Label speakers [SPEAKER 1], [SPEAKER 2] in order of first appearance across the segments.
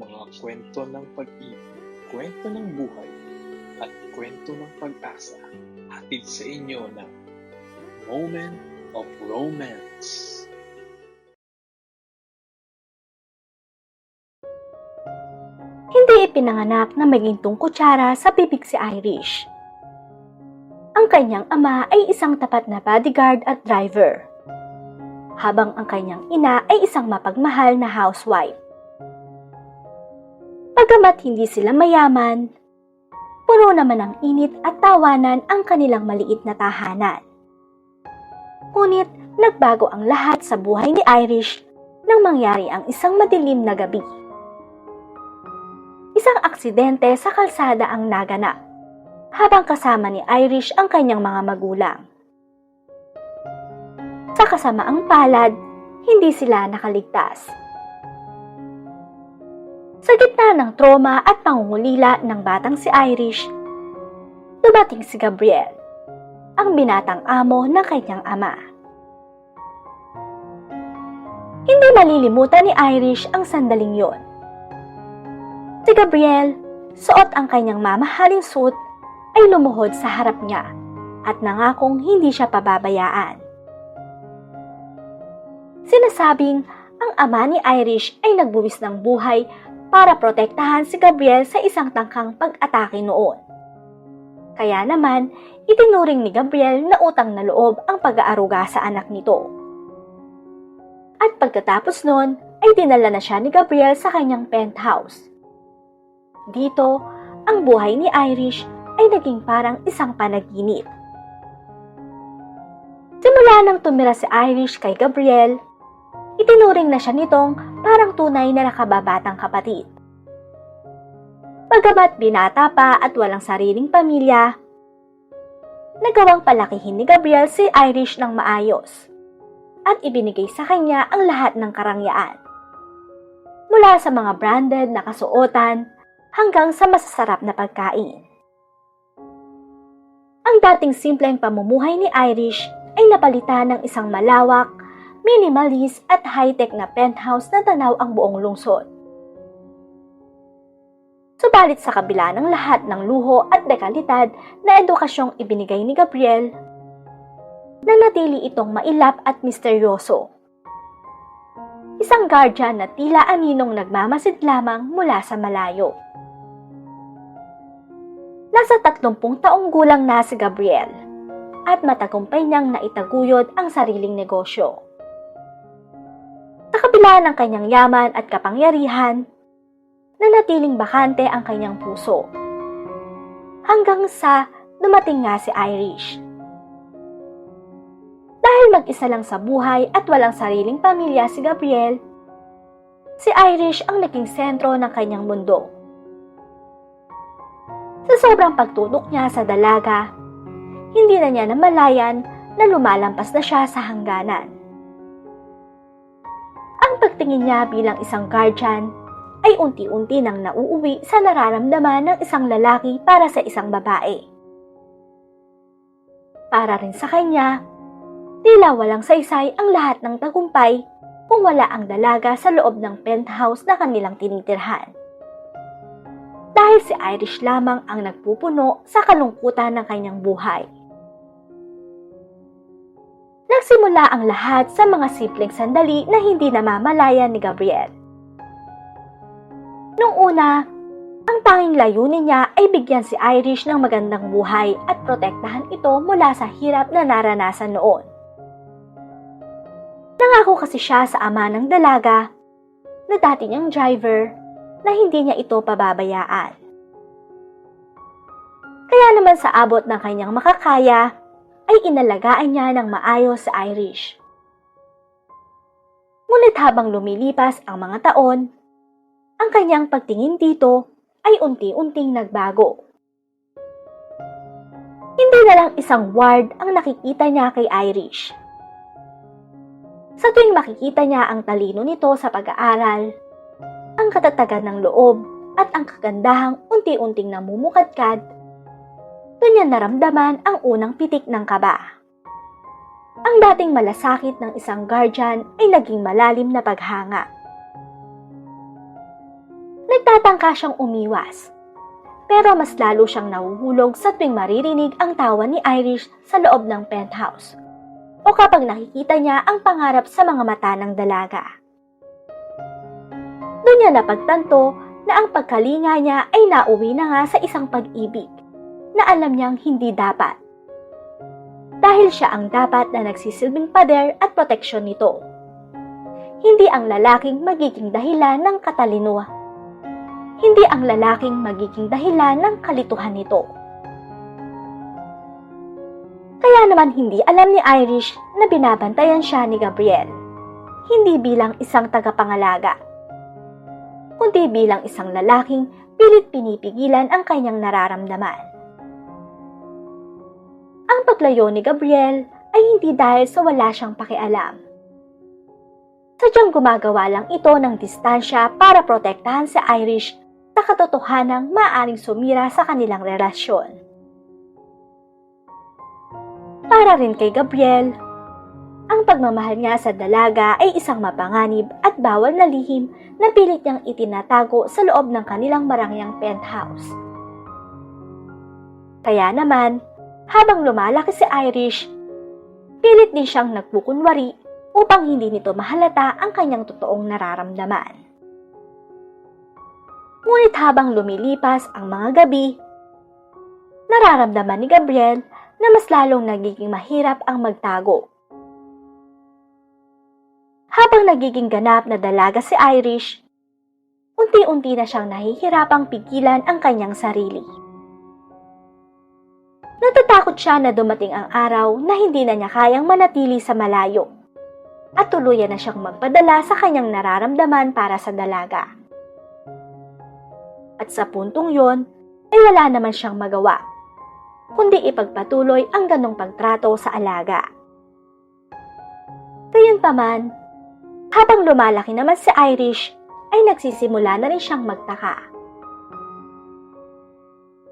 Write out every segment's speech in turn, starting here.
[SPEAKER 1] mga kwento ng pag-ibig, kwento ng buhay, at kwento ng pag-asa. Hatid sa inyo ng Moment of Romance.
[SPEAKER 2] Hindi ipinanganak na maging tungkutsara sa bibig si Irish. Ang kanyang ama ay isang tapat na bodyguard at driver, habang ang kanyang ina ay isang mapagmahal na housewife. Bagamat hindi sila mayaman, puno naman ng init at tawanan ang kanilang maliit na tahanan. Ngunit nagbago ang lahat sa buhay ni Irish nang mangyari ang isang madilim na gabi. Isang aksidente sa kalsada ang naganap, habang kasama ni Irish ang kanyang mga magulang. Sa kasamaang palad, hindi sila nakaligtas. Sa gitna ng trauma at pangungulila ng batang si Irish, dumating si Gabriel, ang binatang amo ng kanyang ama. Hindi malilimutan ni Irish ang sandaling yon. Si Gabriel, suot ang kanyang mamahaling suit, ay lumuhod sa harap niya at nangakong hindi siya pababayaan. Sinasabing ang ama ni Irish ay nagbuwis ng buhay para protektahan si Gabriel sa isang tangkang pag-atake noon. Kaya naman, itinuring ni Gabriel na utang na loob ang pag-aaruga sa anak nito. At pagkatapos nun, ay dinala na siya ni Gabriel sa kanyang penthouse. Dito, ang buhay ni Irish ay naging parang isang panaginip. Simula nang tumira si Irish kay Gabriel, itinuring na siya nitong parang tunay na nakababatang kapatid. Bagamat binata pa at walang sariling pamilya, nagawang palakihin ni Gabriel si Irish ng maayos at ibinigay sa kanya ang lahat ng karangyaan. Mula sa mga branded na kasuotan hanggang sa masasarap na pagkain. Ang dating simpleng pamumuhay ni Irish ay napalitan ng isang malawak, minimalist at high-tech na penthouse na tanaw ang buong lungsod. Subalit sa kabila ng lahat ng luho at dekalidad na edukasyong ibinigay ni Gabriel, nanatili itong mailap at misteryoso. Isang guardian na tila aninong nagmamasid lamang mula sa malayo. Nasa 30 taong gulang na si Gabriel at matagumpay niyang naitaguyod ang sariling negosyo. Sa kabila ng kanyang yaman at kapangyarihan, nanatiling bakante ang kanyang puso. Hanggang sa dumating nga si Irish. Dahil mag-isa lang sa buhay at walang sariling pamilya si Gabriel, si Irish ang naging sentro ng kanyang mundo. Sa sobrang pagtutok niya sa dalaga, hindi na niya namalayan na lumalampas na siya sa hangganan. Ang pagtingin niya bilang isang guardian ay unti-unti nang nauuwi sa nararamdaman ng isang lalaki para sa isang babae. Para rin sa kanya, tila walang saysay ang lahat ng tagumpay kung wala ang dalaga sa loob ng penthouse na kanilang tinitirhan. Dahil si Irish lamang ang nagpupuno sa kalungkutan ng kanyang buhay. Nagsimula ang lahat sa mga simpleng sandali na hindi namamalayan ni Gabriel. Nung una, ang tanging layunin niya ay bigyan si Irish ng magandang buhay at protektahan ito mula sa hirap na naranasan noon. Nangako kasi siya sa ama ng dalaga na dati niyang driver na hindi niya ito pababayaan. Kaya naman sa abot ng kanyang makakaya, ay inalagaan niya ng maayos sa Irish. Ngunit habang lumilipas ang mga taon, ang kanyang pagtingin dito ay unti-unting nagbago. Hindi na lang isang ward ang nakikita niya kay Irish. Sa tuwing makikita niya ang talino nito sa pag-aaral, ang katatagan ng loob at ang kagandahang unti-unting namumukadkad, doon niya naramdaman ang unang pitik ng kaba. Ang dating malasakit ng isang guardian ay naging malalim na paghanga. Nagtatangka siyang umiwas, pero mas lalo siyang nahuhulog sa tuwing maririnig ang tawa ni Irish sa loob ng penthouse o kapag nakikita niya ang pangarap sa mga mata ng dalaga. Doon niya napagtanto na ang pagkalinga niya ay nauwi na nga sa isang pag-ibig na alam niyang hindi dapat. Dahil siya ang dapat na nagsisilbing pader at proteksyon nito. Hindi ang lalaking magiging dahilan ng katalinuhan. Hindi ang lalaking magiging dahilan ng kalituhan nito. Kaya naman hindi alam ni Irish na binabantayan siya ni Gabriel. Hindi bilang isang tagapangalaga, kundi bilang isang lalaking pilit pinipigilan ang kanyang nararamdaman. Ang paglayo ni Gabriel ay hindi dahil sa wala siyang pakialam. Sadyang gumagawa lang ito ng distansya para protektahan si Irish sa katotohanang maaaring sumira sa kanilang relasyon. Para rin kay Gabriel, ang pagmamahal niya sa dalaga ay isang mapanganib at bawal na lihim na pilit niyang itinatago sa loob ng kanilang marangyang penthouse. Kaya naman, habang lumalaki si Irish, pilit din siyang nagpukunwari upang hindi nito mahalata ang kanyang totoong nararamdaman. Ngunit habang lumilipas ang mga gabi, nararamdaman ni Gabriel na mas lalong nagiging mahirap ang magtago. Habang nagiging ganap na dalaga si Irish, unti-unti na siyang nahihirapang pigilan ang kanyang sarili. Natatakot siya na dumating ang araw na hindi na niya kayang manatili sa malayo at tuluyan na siyang magpadala sa kanyang nararamdaman para sa dalaga. At sa puntong yon, ay wala naman siyang magawa, kundi ipagpatuloy ang ganong pagtrato sa alaga. Gayunpaman, habang lumalaki naman si Irish, ay nagsisimula na rin siyang magtaka.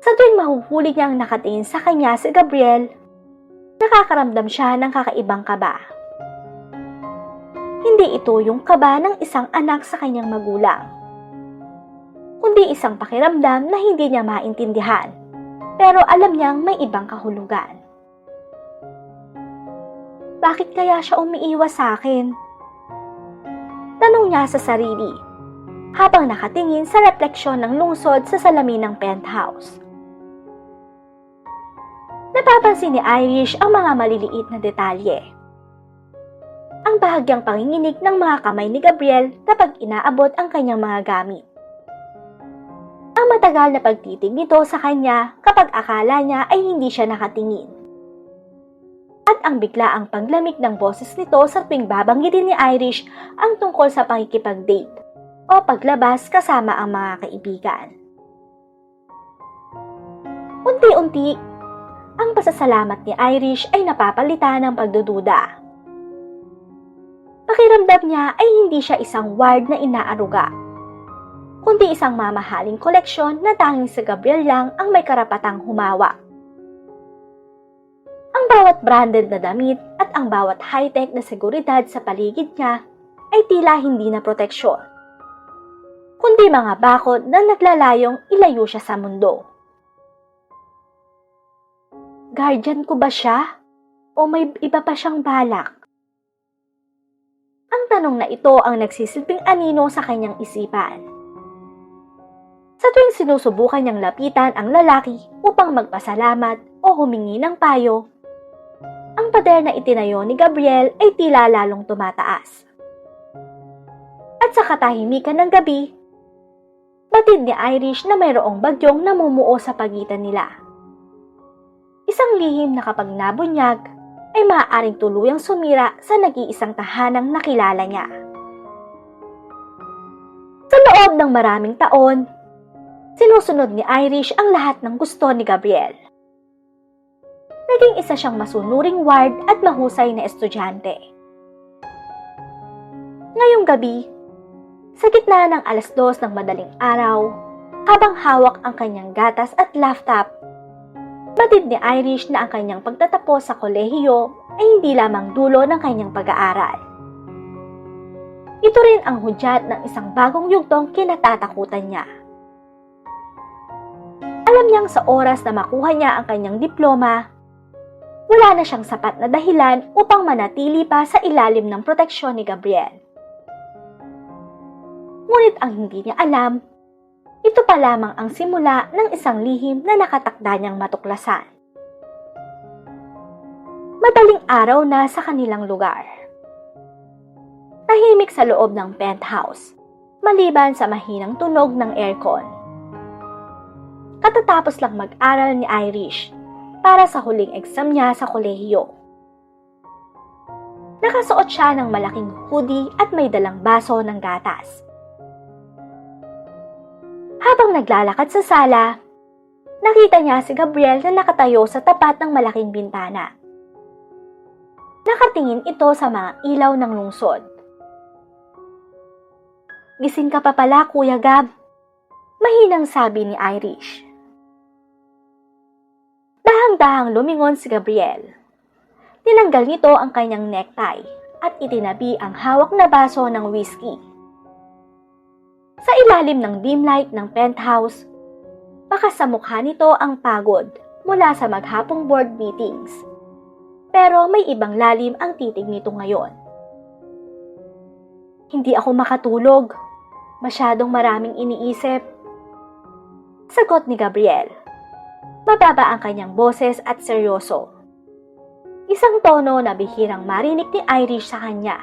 [SPEAKER 2] Sa tuwing mahuhuli niyang nakatingin sa kanya si Gabriel, nakakaramdam siya ng kakaibang kaba. Hindi ito yung kaba ng isang anak sa kanyang magulang, kundi isang pakiramdam na hindi niya maintindihan, pero alam niyang may ibang kahulugan. Bakit kaya siya umiiwas sa akin? Tanong niya sa sarili, habang nakatingin sa refleksyon ng lungsod sa salamin ng penthouse. Napapansin ni Irish ang mga maliliit na detalye. Ang bahagyang panginginig ng mga kamay ni Gabriel kapag inaabot ang kanyang mga gamit. Ang matagal na pagtitig nito sa kanya kapag akala niya ay hindi siya nakatingin. At ang biglaang paglamig ng boses nito sa tuwing babanggitin ni Irish ang tungkol sa pakikipag-date o paglabas kasama ang mga kaibigan. Unti-unti, ang pasasalamat ni Irish ay napapalitan ng pagdududa. Pakiramdam niya ay hindi siya isang ward na inaaruga, kundi isang mamahaling koleksyon na tanging si Gabriel lang ang may karapatang humawak. Ang bawat branded na damit at ang bawat high-tech na seguridad sa paligid niya ay tila hindi na proteksyon, kundi mga bakod na naglalayong ilayo siya sa mundo. Guardian ko ba siya? O may iba pa siyang balak? Ang tanong na ito ang nagsisilbing anino sa kanyang isipan. Sa tuwing sinusubukan niyang lapitan ang lalaki upang magpasalamat o humingi ng payo, ang pader na itinayo ni Gabriel ay tila lalong tumataas. At sa katahimikan ng gabi, batid ni Irish na mayroong bagyong namumuo sa pagitan nila. Isang lihim na kapag nabunyag ay maaaring tuluyang sumira sa nag-iisang tahanang nakilala niya. Sa loob ng maraming taon, sinusunod ni Irish ang lahat ng gusto ni Gabriel. Naging isa siyang masunuring ward at mahusay na estudyante. Ngayong gabi, sa gitna ng 2:00 ng madaling araw, habang hawak ang kanyang gatas at laptop, batid ni Irish na ang kanyang pagtatapos sa kolehiyo ay hindi lamang dulo ng kanyang pag-aaral. Ito rin ang hudyat ng isang bagong yugtong kinatatakutan niya. Alam niyang sa oras na makuha niya ang kanyang diploma, wala na siyang sapat na dahilan upang manatili pa sa ilalim ng proteksyon ni Gabriel. Ngunit ang hindi niya alam, ito pa lamang ang simula ng isang lihim na nakatakda niyang matuklasan. Madaling araw na sa kanilang lugar. Tahimik sa loob ng penthouse, maliban sa mahinang tunog ng aircon. Katatapos lang mag-aral ni Irish para sa huling exam niya sa kolehiyo. Nakasuot siya ng malaking hoodie at may dalang baso ng gatas. Habang naglalakad sa sala, nakita niya si Gabriel na nakatayo sa tapat ng malaking bintana. Nakatingin ito sa mga ilaw ng lungsod. "Gising ka pa pala, Kuya Gab," mahinang sabi ni Irish. Dahang-dahang lumingon si Gabriel. Tinanggal nito ang kanyang necktie at itinabi ang hawak na baso ng whiskey. Sa ilalim ng dim light ng penthouse, baka sa mukha nito ang pagod mula sa maghapong board meetings. Pero may ibang lalim ang titig nito ngayon. "Hindi ako makatulog. Masyadong maraming iniisip," sagot ni Gabriel. Mababa ang kanyang boses at seryoso. Isang tono na bihirang marinig ni Irish sa kanya.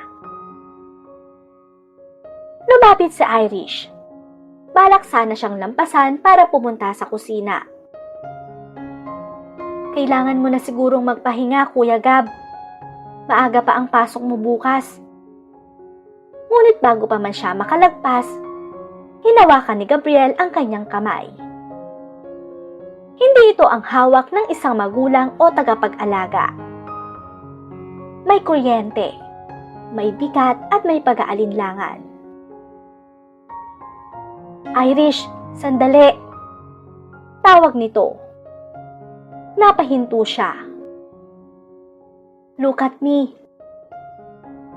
[SPEAKER 2] Lumapit si Irish. Balak sana siyang lampasan para pumunta sa kusina. "Kailangan mo na sigurong magpahinga, Kuya Gab. Maaga pa ang pasok mo bukas." Ngunit bago pa man siya makalagpas, hinawakan ni Gabriel ang kanyang kamay. Hindi ito ang hawak ng isang magulang o tagapag-alaga. May kuryente, may bigat at may pag-aalinlangan. "Irish, sandali!" tawag nito. Napahinto siya. "Look at me."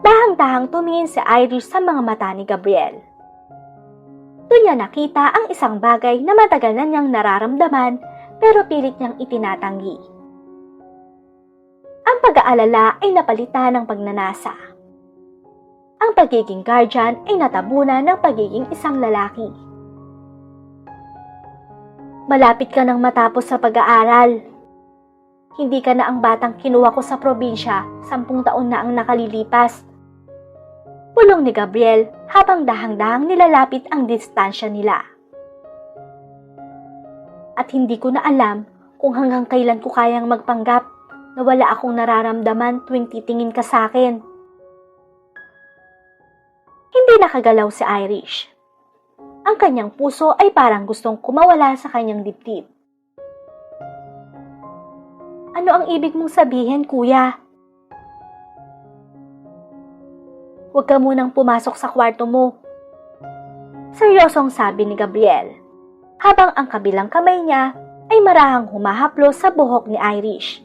[SPEAKER 2] Dahang-dahang tumingin si Irish sa mga mata ni Gabriel. Doon niya nakita ang isang bagay na matagal na niyang nararamdaman pero pilit niyang itinatanggi. Ang pag-aalala ay napalitan ng pagnanasa. Ang pagiging guardian ay natabunan ng pagiging isang lalaki. "Malapit ka nang matapos sa pag-aaral. Hindi ka na ang batang kinuha ko sa probinsya, 10 taon na ang nakalilipas." Pulong ni Gabriel habang dahang-dahang nilalapit ang distansya nila. "At hindi ko na alam kung hanggang kailan ko kayang magpanggap na wala akong nararamdaman tuwing titingin ka sa akin." Hindi nakagalaw si Irish. Ang kanyang puso ay parang gustong kumawala sa kanyang dibdib. "Ano ang ibig mong sabihin, Kuya?" "Huwag ka munang pumasok sa kwarto mo," seryosong sabi ni Gabriel, habang ang kabilang kamay niya ay marahang humahaplos sa buhok ni Irish.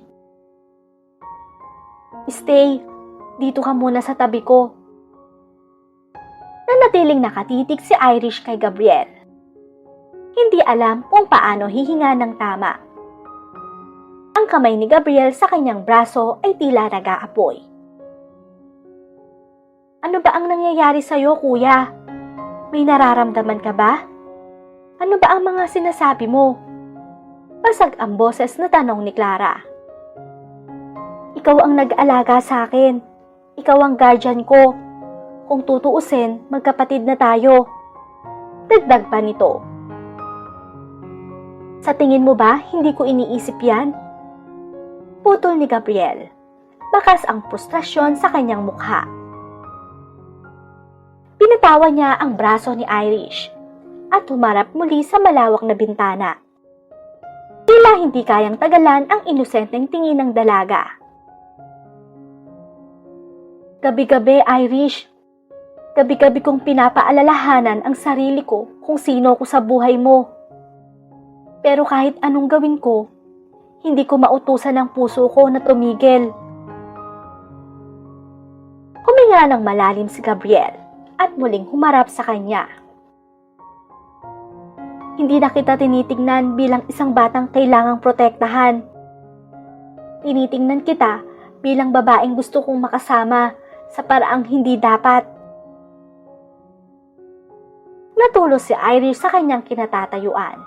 [SPEAKER 2] "Stay, dito ka muna sa tabi ko." Nanatiling nakatitig si Irish kay Gabriel. Hindi alam kung paano hihinga ng tama. Ang kamay ni Gabriel sa kanyang braso ay tila nag-aapoy. "Ano ba ang nangyayari sa'yo, Kuya? May nararamdaman ka ba? Ano ba ang mga sinasabi mo?" Basag ang boses na tanong ni Clara. "Ikaw ang nag-alaga sa akin. Ikaw ang guardian ko. Kung tutuusin, magkapatid na tayo." Dagdag pa nito. "Sa tingin mo ba hindi ko iniisip yan?" Putol ni Gabriel. Bakas ang frustrasyon sa kanyang mukha. Binatawan niya ang braso ni Irish at humarap muli sa malawak na bintana. Tila hindi kayang tagalan ang inosenteng tingin ng dalaga. "Gabi-gabi, Irish. Gabi-gabi kong pinapaalalahanan ang sarili ko kung sino ko sa buhay mo. Pero kahit anong gawin ko, hindi ko mautusan ang puso ko na tumigil." Huminga ng malalim si Gabriel at muling humarap sa kanya. Hindi na kita tinitingnan bilang isang batang kailangang protektahan. Tinitingnan kita bilang babaeng gusto kong makasama sa paraang hindi dapat. Natulo si Irish sa kanyang kinatatayuan.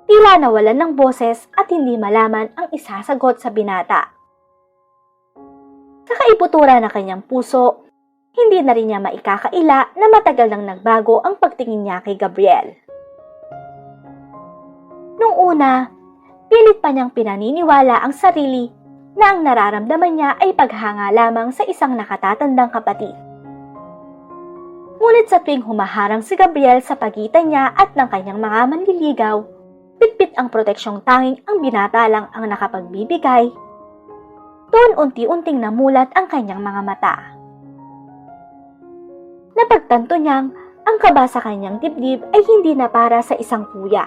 [SPEAKER 2] Tila nawalan ng boses at hindi malaman ang isasagot sa binata. Sa kaibuturan ng kanyang puso, hindi na rin niya maikakaila na matagal nang nagbago ang pagtingin niya kay Gabriel. Nung una, pilit pa niyang pinaniniwala ang sarili na ang nararamdaman niya ay paghanga lamang sa isang nakatatandang kapatid. Ngunit sa tuwing humaharang si Gabriel sa pagitan niya at ng kanyang mga manliligaw, pitpit ang proteksyong tanging ang binata lang ang nakapagbibigay, doon unti-unting namulat ang kanyang mga mata. Napagtanto niyang ang kaba sa kanyang dibdib ay hindi na para sa isang kuya,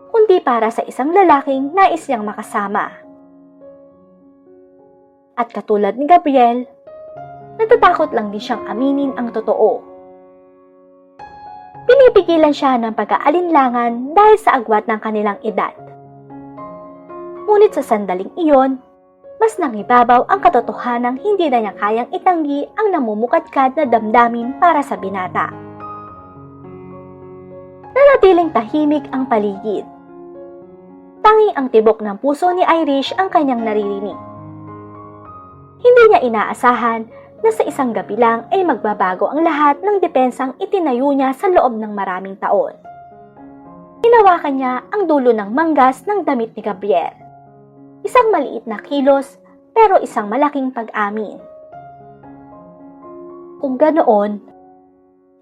[SPEAKER 2] kundi para sa isang lalaking nais niyang makasama. At katulad ni Gabriel, natatakot lang din siyang aminin ang totoo. Pinipigilan siya ng pag-aalinlangan dahil sa agwat ng kanilang edad. Ngunit sa sandaling iyon, mas nangibabaw ang katotohanang hindi na niya kayang itanggi ang namumukadkad na damdamin para sa binata. Nanatiling tahimik ang paligid. Tanging ang tibok ng puso ni Irish ang kanyang naririnig. Hindi niya inaasahan na sa isang gabi lang ay magbabago ang lahat ng depensang itinayo niya sa loob ng maraming taon. Hinawakan niya ang dulo ng manggas ng damit ni Gabriel. Isang maliit na kilos pero isang malaking pag-amin. Kung ganoon,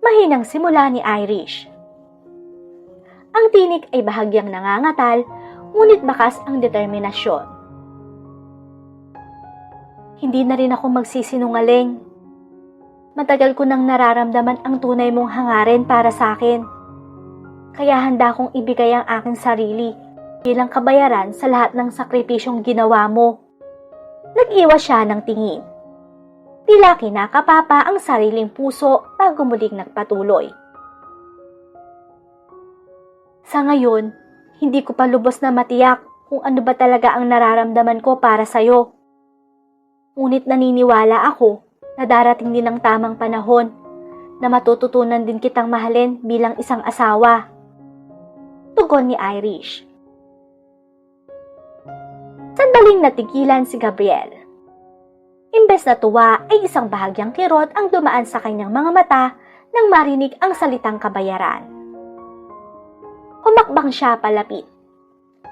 [SPEAKER 2] mahinang simula ni Irish. Ang tinik ay bahagyang nangangatal, ngunit bakas ang determinasyon. Hindi na rin ako magsisinungaling. Matagal ko nang nararamdaman ang tunay mong hangarin para sa akin. Kaya handa kong ibigay ang aking sarili bilang kabayaran sa lahat ng sakripisyong ginawa mo. Nag-iwas siya ng tingin. Tila kinakapapa ang sariling puso bago muling nagpatuloy. Sa ngayon, hindi ko pa lubos na matiyak kung ano ba talaga ang nararamdaman ko para sa'yo. Ngunit naniniwala ako na darating din ang tamang panahon na matututunan din kitang mahalin bilang isang asawa. Tugon ni Irish. Sandaling natigilan si Gabriel. Imbes na tuwa ay isang bahagyang kirot ang dumaan sa kanyang mga mata nang marinig ang salitang kabayaran. Humakbang siya palapit.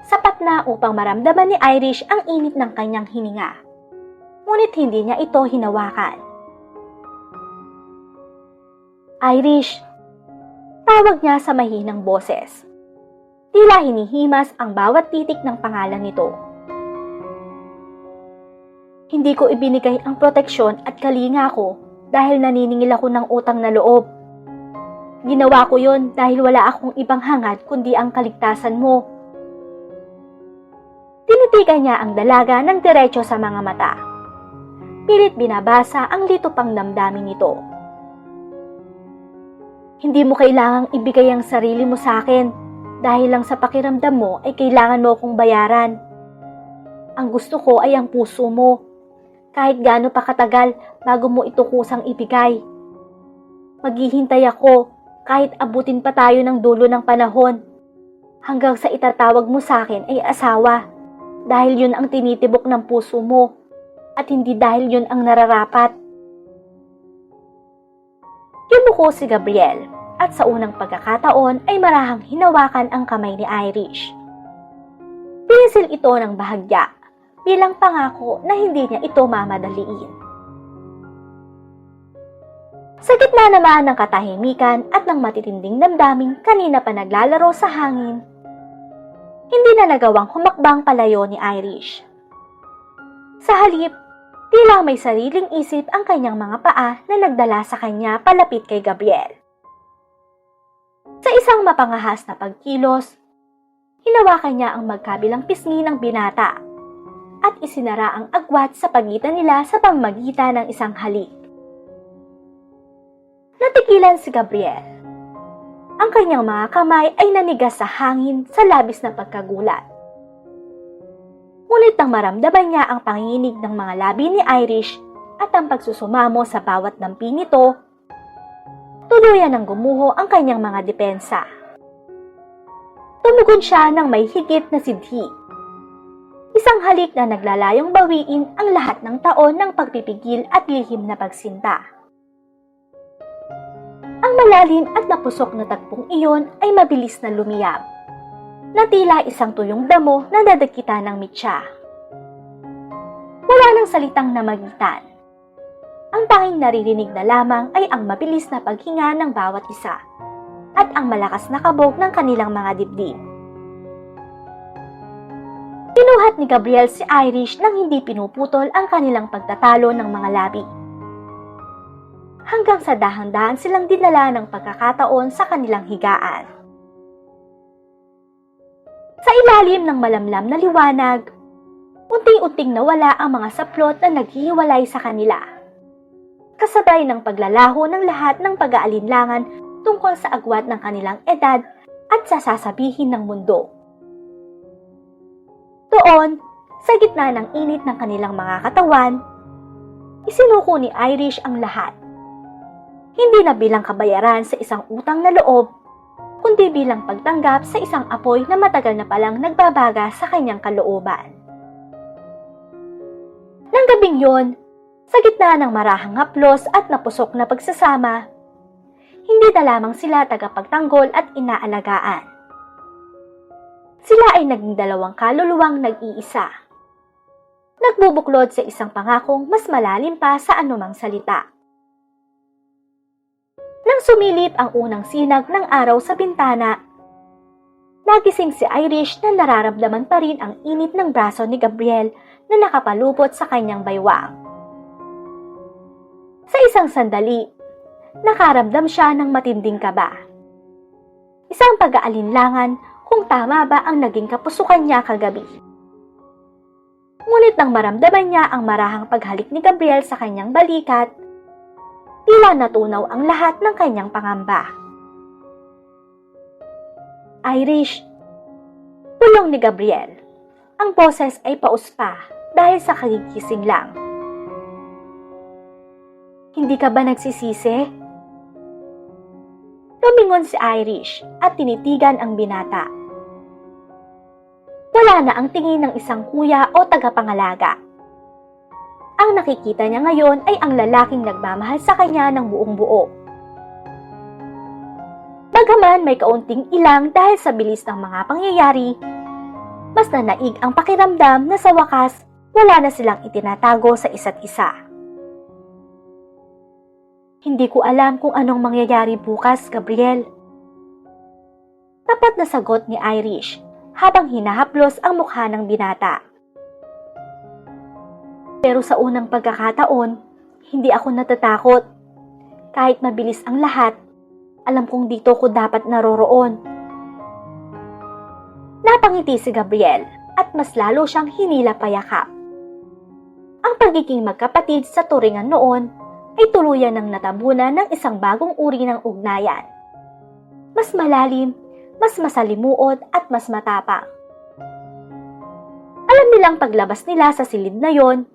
[SPEAKER 2] Sapat na upang maramdaman ni Irish ang init ng kanyang hininga. Ngunit hindi niya ito hinawakan. Irish, tawag niya sa mahinang boses. Tila hinihimas ang bawat titik ng pangalan nito. Hindi ko ibinigay ang proteksyon at kalinga ko dahil naniningil ako ng utang na loob. Ginawa ko yon dahil wala akong ibang hangad kundi ang kaligtasan mo. Tinitigan niya ang dalaga ng diretso sa mga mata. Pilit binabasa ang lito pang damdamin nito. Hindi mo kailangang ibigay ang sarili mo sa akin dahil lang sa pakiramdam mo ay kailangan mo akong bayaran. Ang gusto ko ay ang puso mo, kahit gaano pa katagal bago mo ito kusang ibigay. Maghihintay ako kahit abutin pa tayo ng dulo ng panahon, hanggang sa itatawag mo sa akin ay asawa, dahil yun ang tinitibok ng puso mo. At hindi dahil yun ang nararapat. Yumuko si Gabriel at sa unang pagkakataon ay marahang hinawakan ang kamay ni Irish. Pinisil ito ng bahagya bilang pangako na hindi niya ito mamadaliin. Sa gitna naman ng katahimikan at ng matitinding damdaming kanina pa naglalaro sa hangin, hindi na nagawang humakbang palayo ni Irish. Sa halip, tila may sariling isip ang kanyang mga paa na nagdala sa kanya palapit kay Gabriel. Sa isang mapangahas na pagkilos, hinawakan niya ang magkabilang pisngi ng binata at isinara ang agwat sa pagitan nila sa pamamagitan ng isang halik. Natigilan si Gabriel. Ang kanyang mga kamay ay nanigas sa hangin sa labis na pagkagulat. Ngunit nang maramdaman niya ang panginginig ng mga labi ni Irish at ang pagsusumamo sa bawat dampi nito, tuluyan ng gumuho ang kanyang mga depensa. Tumugon siya ng may higit na sidhi. Isang halik na naglalayong bawiin ang lahat ng taon ng pagpipigil at lihim na pagsinta. Ang malalim at napusok na tagpong iyon ay mabilis na lumiyab, na tila isang tuyong damo na nadagkita ng mitya. Wala nang salitang namagitan. Ang tanging naririnig na lamang ay ang mabilis na paghinga ng bawat isa at ang malakas na kabog ng kanilang mga dibdib. Pinuhat ni Gabriel si Irish nang hindi pinuputol ang kanilang pagtatalo ng mga labi. Hanggang sa dahan-dahan silang dinala ng pagkakataon sa kanilang higaan. Sa ilalim ng malamlam na liwanag, unting-unting nawala ang mga saplot na naghihiwalay sa kanila. Kasabay ng paglalaho ng lahat ng pag-aalinlangan tungkol sa agwat ng kanilang edad at sa sasabihin ng mundo. Doon, sa gitna ng init ng kanilang mga katawan, isinuko ni Irish ang lahat. Hindi na bilang kabayaran sa isang utang na loob, kundi bilang pagtanggap sa isang apoy na matagal na palang nagbabaga sa kanyang kalooban. Nang gabing yon, sa gitna ng marahang haplos at napusok na pagsasama, hindi na lamang sila tagapagtanggol at inaalagaan. Sila ay naging dalawang kaluluwang nag-iisa. Nagbubuklod sa isang pangakong mas malalim pa sa anumang salita. Nang sumilip ang unang sinag ng araw sa bintana, nagising si Irish na nararamdaman pa rin ang init ng braso ni Gabriel na nakapalupot sa kanyang baywang. Sa isang sandali, nakaramdam siya ng matinding kaba. Isang pag-aalinlangan kung tama ba ang naging kapusukan niya kagabi. Ngunit nang maramdaman niya ang marahang paghalik ni Gabriel sa kanyang balikat, tila natunaw ang lahat ng kanyang pangamba. Irish, bulong ni Gabriel. Ang boses ay pauspa dahil sa kagigising lang. Hindi ka ba nagsisisi? Lumingon si Irish at tinitigan ang binata. Wala na ang tingin ng isang kuya o tagapangalaga. Ang nakikita niya ngayon ay ang lalaking nagmamahal sa kanya ng buong buo. Bagaman may kaunting ilang dahil sa bilis ng mga pangyayari, mas nanaig ang pakiramdam na sa wakas wala na silang itinatago sa isa't isa. Hindi ko alam kung anong mangyayari bukas, Gabriel. Tapat na sagot ni Irish habang hinahaplos ang mukha ng binata. Pero sa unang pagkakataon, hindi ako natatakot. Kahit mabilis ang lahat, alam kong dito ko dapat naroroon. Napangiti si Gabriel at mas lalo siyang hinila payakap. Ang pagiging magkapatid sa turingan noon ay tuluyan ng natabunan ng isang bagong uri ng ugnayan. Mas malalim, mas masalimuot at mas matapang. Alam nilang paglabas nila sa silid na yon,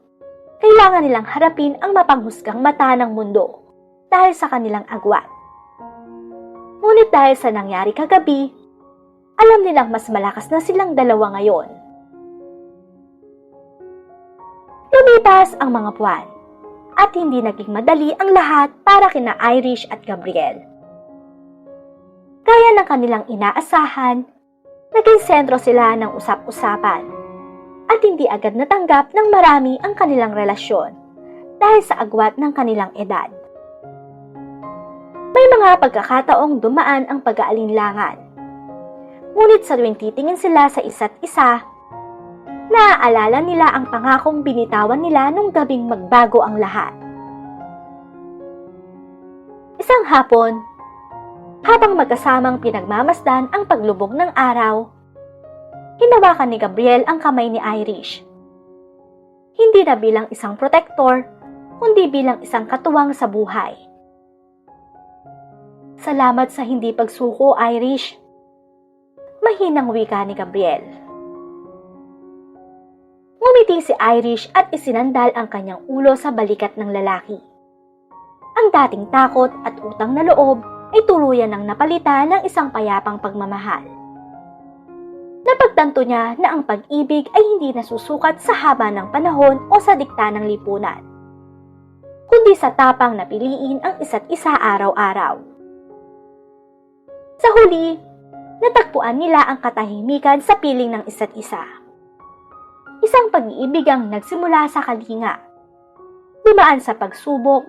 [SPEAKER 2] kailangan nilang harapin ang mapanghusgang mata ng mundo dahil sa kanilang agwat. Ngunit dahil sa nangyari kagabi, alam nilang mas malakas na silang dalawa ngayon. Lumipas ang mga buwan at hindi naging madali ang lahat para kina Irish at Gabriel. Gaya ng kanilang inaasahan, naging sentro sila ng usap-usapan at hindi agad natanggap ng marami ang kanilang relasyon dahil sa agwat ng kanilang edad. May mga pagkakataong dumaan ang pag-aalinlangan. Ngunit sa tuwing titingin sila sa isa't isa, naaalala nila ang pangakong binitawan nila nung gabing magbago ang lahat. Isang hapon, habang magkasamang pinagmamasdan ang paglubog ng araw, hinawakan ni Gabriel ang kamay ni Irish. Hindi na bilang isang protektor, kundi bilang isang katuwang sa buhay. Salamat sa hindi pagsuko, Irish. Mahinang wika ni Gabriel. Ngumiti si Irish at isinandal ang kanyang ulo sa balikat ng lalaki. Ang dating takot at utang na loob ay tuluyan ng napalitan ng isang payapang pagmamahal. Napagtanto niya na ang pag-ibig ay hindi nasusukat sa haba ng panahon o sa dikta ng lipunan, kundi sa tapang na piliin ang isa't isa araw-araw. Sa huli, natagpuan nila ang katahimikan sa piling ng isa't isa. Isang pag-iibig ang nagsimula sa kalinga, dumaan sa pagsubok,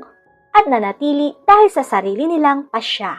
[SPEAKER 2] at nanatili dahil sa sarili nilang pasya.